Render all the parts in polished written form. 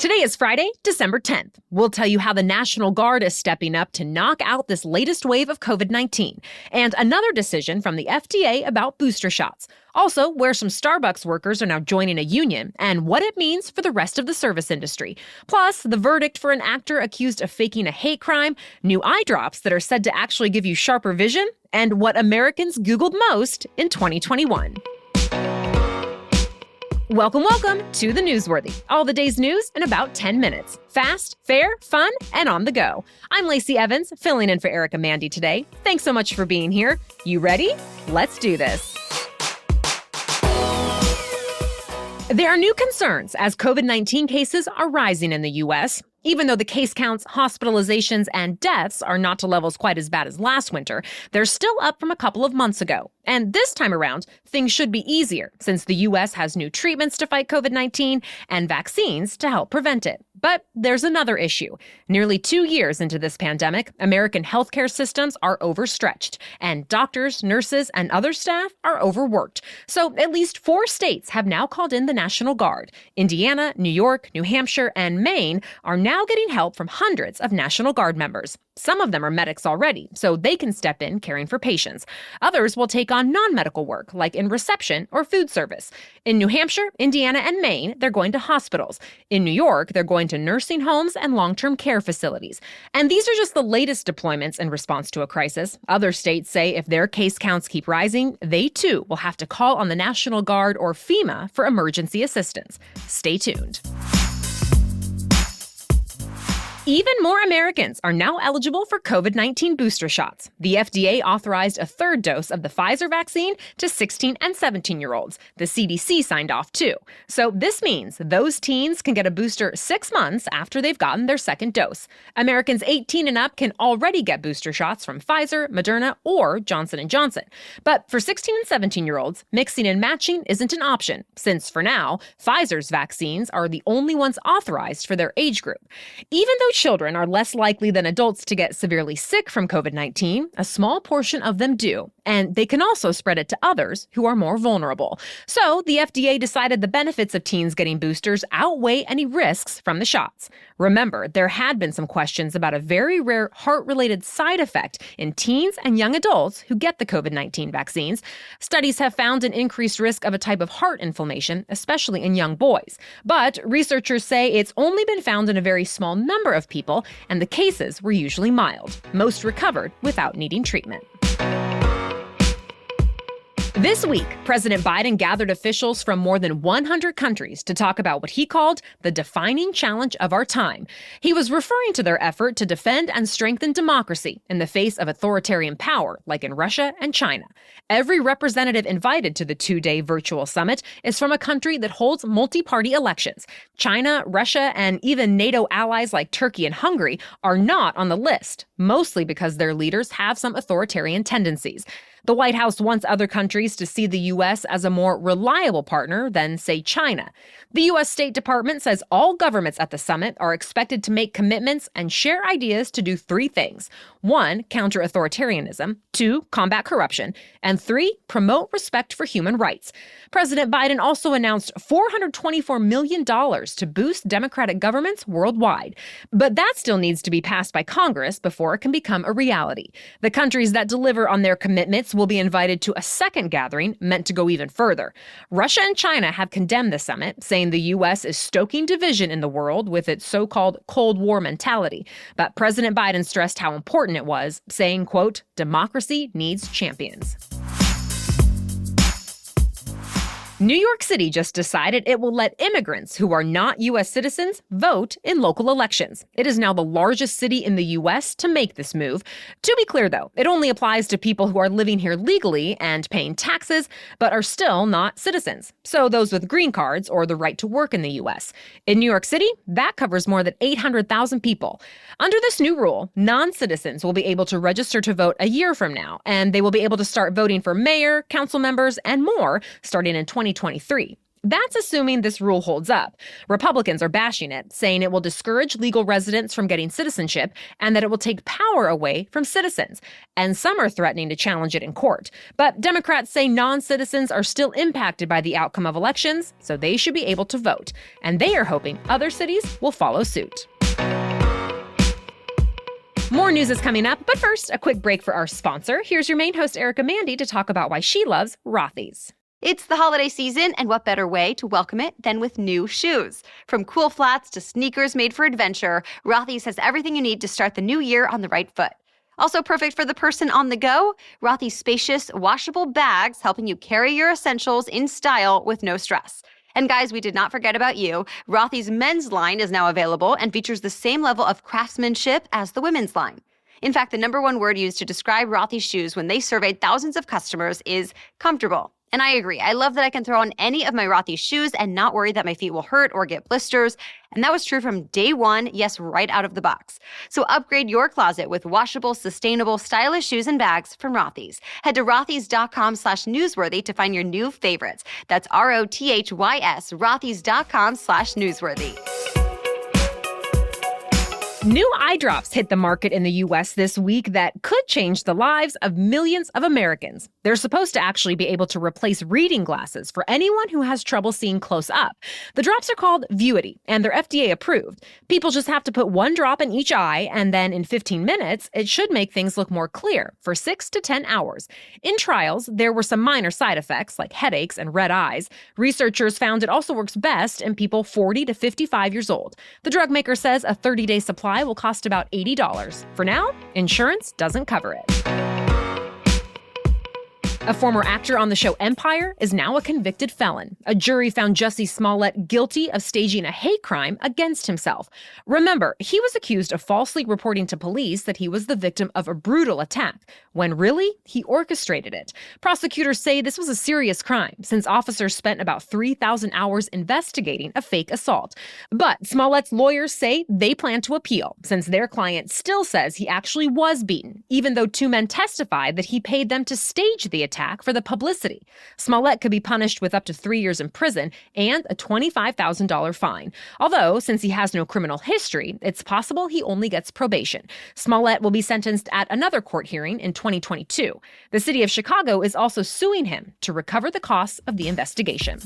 Today is Friday, December 10th. We'll tell you how the National Guard is stepping up to knock out this latest wave of COVID-19, and another decision from the FDA about booster shots. Also, where some Starbucks workers are now joining a union and what it means for the rest of the service industry. Plus, the verdict for an actor accused of faking a hate crime, new eye drops that are said to actually give you sharper vision, and what Americans Googled most in 2021. Welcome to The Newsworthy. All the day's news in about 10 minutes. Fast, fair, fun, and on the go. I'm Lacey Evans, filling in for Erica Mandy today. Thanks so much for being here. You ready? Let's do this. There are new concerns as COVID-19 cases are rising in the U.S. Even though the case counts, hospitalizations, and deaths are not to levels quite as bad as last winter, they're still up from a couple of months ago. And this time around, things should be easier since the U.S. has new treatments to fight COVID-19 and vaccines to help prevent it. But there's another issue. Nearly 2 years into this pandemic, American healthcare systems are overstretched, and doctors, nurses, and other staff are overworked. So at least 4 states have now called in the National Guard. Indiana, New York, New Hampshire, and Maine are now getting help from hundreds of National Guard members. Some of them are medics already, so they can step in caring for patients. Others will take on non-medical work, like in reception or food service. In New Hampshire, Indiana, and Maine, they're going to hospitals. In New York, they're going to nursing homes and long-term care facilities. And these are just the latest deployments in response to a crisis. Other states say if their case counts keep rising, they too will have to call on the National Guard or FEMA for emergency assistance. Stay tuned. Even more Americans are now eligible for COVID-19 booster shots. The FDA authorized a third dose of the Pfizer vaccine to 16 and 17-year-olds. The CDC signed off too. So this means those teens can get a booster 6 months after they've gotten their second dose. Americans 18 and up can already get booster shots from Pfizer, Moderna, or Johnson & Johnson. But for 16 and 17-year-olds, mixing and matching isn't an option, since for now, Pfizer's vaccines are the only ones authorized for their age group. Even though children are less likely than adults to get severely sick from COVID-19, a small portion of them do, and they can also spread it to others who are more vulnerable. So the FDA decided the benefits of teens getting boosters outweigh any risks from the shots. Remember, there had been some questions about a very rare heart-related side effect in teens and young adults who get the COVID-19 vaccines. Studies have found an increased risk of a type of heart inflammation, especially in young boys. But researchers say it's only been found in a very small number of people, and the cases were usually mild. Most recovered without needing treatment. This week, President Biden gathered officials from more than 100 countries to talk about what he called the defining challenge of our time. He was referring to their effort to defend and strengthen democracy in the face of authoritarian power, like in Russia and China. Every representative invited to the 2-day virtual summit is from a country that holds multi-party elections. China, Russia, and even NATO allies like Turkey and Hungary are not on the list, mostly because their leaders have some authoritarian tendencies. The White House wants other countries to see the U.S. as a more reliable partner than, say, China. The U.S. State Department says all governments at the summit are expected to make commitments and share ideas to do 3 things. 1, counter authoritarianism. 2, combat corruption. And 3, promote respect for human rights. President Biden also announced $424 million to boost democratic governments worldwide. But that still needs to be passed by Congress before it can become a reality. The countries that deliver on their commitments will be invited to a second gathering meant to go even further. Russia and China have condemned the summit, saying the U.S. is stoking division in the world with its so-called Cold War mentality. But President Biden stressed how important it was, saying, quote, "Democracy needs champions." New York City just decided it will let immigrants who are not U.S. citizens vote in local elections. It is now the largest city in the U.S. to make this move. To be clear, though, it only applies to people who are living here legally and paying taxes, but are still not citizens. So those with green cards or the right to work in the U.S. In New York City, that covers more than 800,000 people. Under this new rule, non-citizens will be able to register to vote a year from now, and they will be able to start voting for mayor, council members, and more starting in 2023. That's assuming this rule holds up. Republicans are bashing it, saying it will discourage legal residents from getting citizenship and that it will take power away from citizens. And some are threatening to challenge it in court. But Democrats say non-citizens are still impacted by the outcome of elections, so they should be able to vote. And they are hoping other cities will follow suit. More news is coming up, but first, a quick break for our sponsor. Here's your main host, Erica Mandy, to talk about why she loves Rothy's. It's the holiday season, and what better way to welcome it than with new shoes? From cool flats to sneakers made for adventure, Rothy's has everything you need to start the new year on the right foot. Also perfect for the person on the go, Rothy's spacious, washable bags helping you carry your essentials in style with no stress. And guys, we did not forget about you. Rothy's men's line is now available and features the same level of craftsmanship as the women's line. In fact, the number one word used to describe Rothy's shoes when they surveyed thousands of customers is comfortable. And I agree. I love that I can throw on any of my Rothy's shoes and not worry that my feet will hurt or get blisters. And that was true from day one, yes, right out of the box. So upgrade your closet with washable, sustainable, stylish shoes and bags from Rothy's. Head to rothys.com/newsworthy to find your new favorites. That's ROTHYS, rothys.com/newsworthy. New eye drops hit the market in the U.S. this week that could change the lives of millions of Americans. They're supposed to actually be able to replace reading glasses for anyone who has trouble seeing close up. The drops are called Vuity, and they're FDA approved. People just have to put one drop in each eye, and then in 15 minutes, it should make things look more clear for 6 to 10 hours. In trials, there were some minor side effects like headaches and red eyes. Researchers found it also works best in people 40 to 55 years old. The drug maker says a 30-day supply will cost about $80. For now, insurance doesn't cover it. A former actor on the show Empire is now a convicted felon. A jury found Jussie Smallett guilty of staging a hate crime against himself. Remember, he was accused of falsely reporting to police that he was the victim of a brutal attack, when really, he orchestrated it. Prosecutors say this was a serious crime, since officers spent about 3,000 hours investigating a fake assault. But Smollett's lawyers say they plan to appeal, since their client still says he actually was beaten, even though 2 men testified that he paid them to stage the attack for the publicity. Smallett could be punished with up to 3 years in prison and a $25,000 fine. Although, since he has no criminal history, it's possible he only gets probation. Smallett will be sentenced at another court hearing in 2022. The city of Chicago is also suing him to recover the costs of the investigation.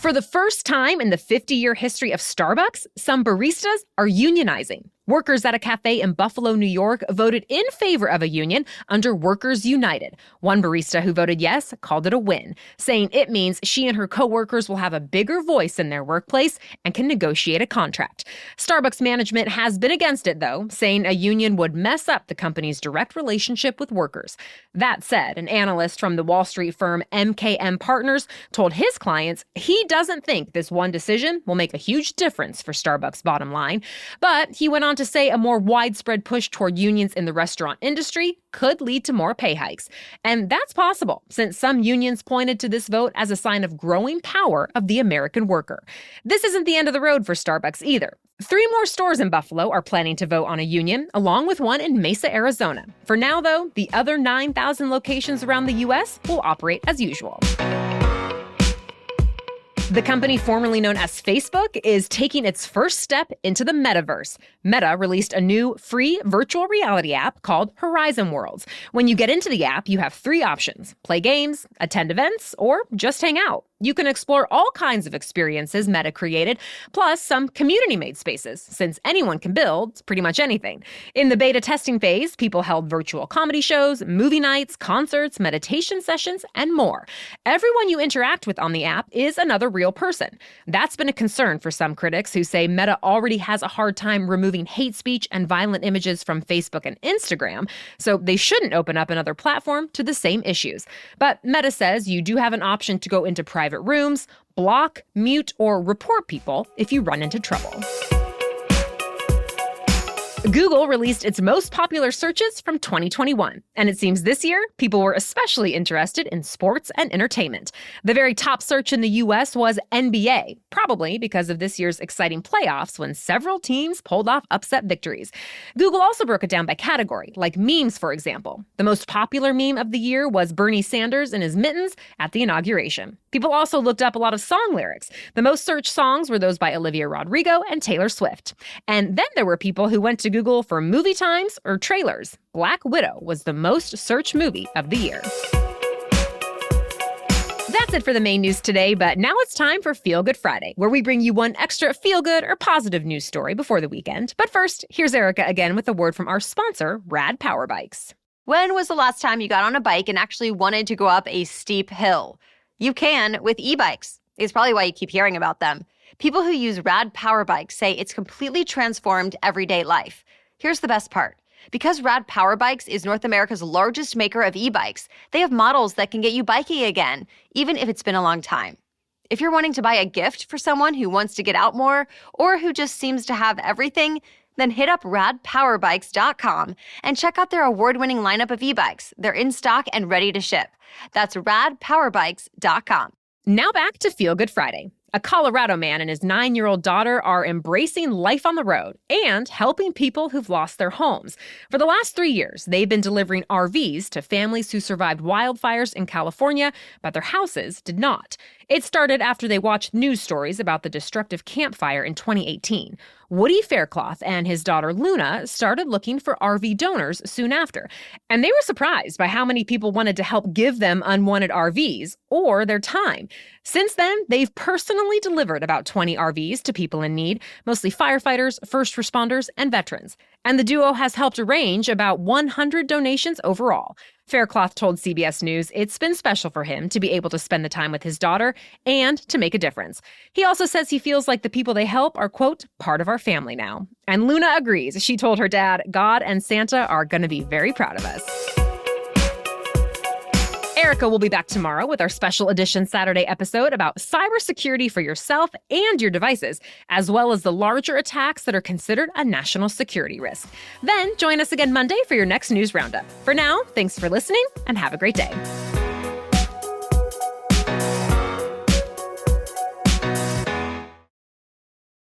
For the first time in the 50-year history of Starbucks, some baristas are unionizing. Workers at a cafe in Buffalo, New York, voted in favor of a union under Workers United. One barista who voted yes called it a win, saying it means she and her coworkers will have a bigger voice in their workplace and can negotiate a contract. Starbucks management has been against it, though, saying a union would mess up the company's direct relationship with workers. That said, an analyst from the Wall Street firm MKM Partners told his clients he doesn't think this one decision will make a huge difference for Starbucks' bottom line, but he went on to say a more widespread push toward unions in the restaurant industry could lead to more pay hikes. And that's possible, since some unions pointed to this vote as a sign of growing power of the American worker. This isn't the end of the road for Starbucks either. 3 more stores in Buffalo are planning to vote on a union, along with one in Mesa, Arizona. For now, though, the other 9,000 locations around the U.S. will operate as usual. The company formerly known as Facebook is taking its first step into the Metaverse. Meta released a new free virtual reality app called Horizon Worlds. When you get into the app, you have 3 options: play games, attend events, or just hang out. You can explore all kinds of experiences Meta created, plus some community-made spaces, since anyone can build pretty much anything. In the beta testing phase, people held virtual comedy shows, movie nights, concerts, meditation sessions, and more. Everyone you interact with on the app is another real person. That's been a concern for some critics who say Meta already has a hard time removing hate speech and violent images from Facebook and Instagram, so they shouldn't open up another platform to the same issues. But Meta says you do have an option to go into private rooms, block, mute, or report people if you run into trouble. Google released its most popular searches from 2021, and it seems this year people were especially interested in sports and entertainment. The very top search in the US was NBA, probably because of this year's exciting playoffs when several teams pulled off upset victories. Google also broke it down by category, like memes, for example. The most popular meme of the year was Bernie Sanders in his mittens at the inauguration. People also looked up a lot of song lyrics. The most searched songs were those by Olivia Rodrigo and Taylor Swift. And then there were people who went to Google for movie times or trailers. Black Widow was the most searched movie of the year. That's it for the main news today, but now it's time for Feel Good Friday, where we bring you one extra feel-good or positive news story before the weekend. But first, here's Erica again with a word from our sponsor, Rad Power Bikes. When was the last time you got on a bike and actually wanted to go up a steep hill? You can with e-bikes. It's probably why you keep hearing about them. People who use Rad Power Bikes say it's completely transformed everyday life. Here's the best part. Because Rad Power Bikes is North America's largest maker of e-bikes, they have models that can get you biking again, even if it's been a long time. If you're wanting to buy a gift for someone who wants to get out more or who just seems to have everything, then hit up radpowerbikes.com and check out their award-winning lineup of e-bikes. They're in stock and ready to ship. That's radpowerbikes.com. Now back to Feel Good Friday. A Colorado man and his 9-year-old daughter are embracing life on the road and helping people who've lost their homes. For the last 3 years, they've been delivering RVs to families who survived wildfires in California, but their houses did not. It started after they watched news stories about the destructive campfire in 2018. Woody Faircloth and his daughter Luna started looking for RV donors soon after, and they were surprised by how many people wanted to help give them unwanted RVs or their time. Since then, they've personally delivered about 20 RVs to people in need, mostly firefighters, first responders, and veterans. And the duo has helped arrange about 100 donations overall. Faircloth told CBS News it's been special for him to be able to spend the time with his daughter and to make a difference. He also says he feels like the people they help are, quote, part of our family now. And Luna agrees. She told her dad, God and Santa are going to be very proud of us. Erica will be back tomorrow with our special edition Saturday episode about cybersecurity for yourself and your devices, as well as the larger attacks that are considered a national security risk. Then join us again Monday for your next news roundup. For now, thanks for listening and have a great day.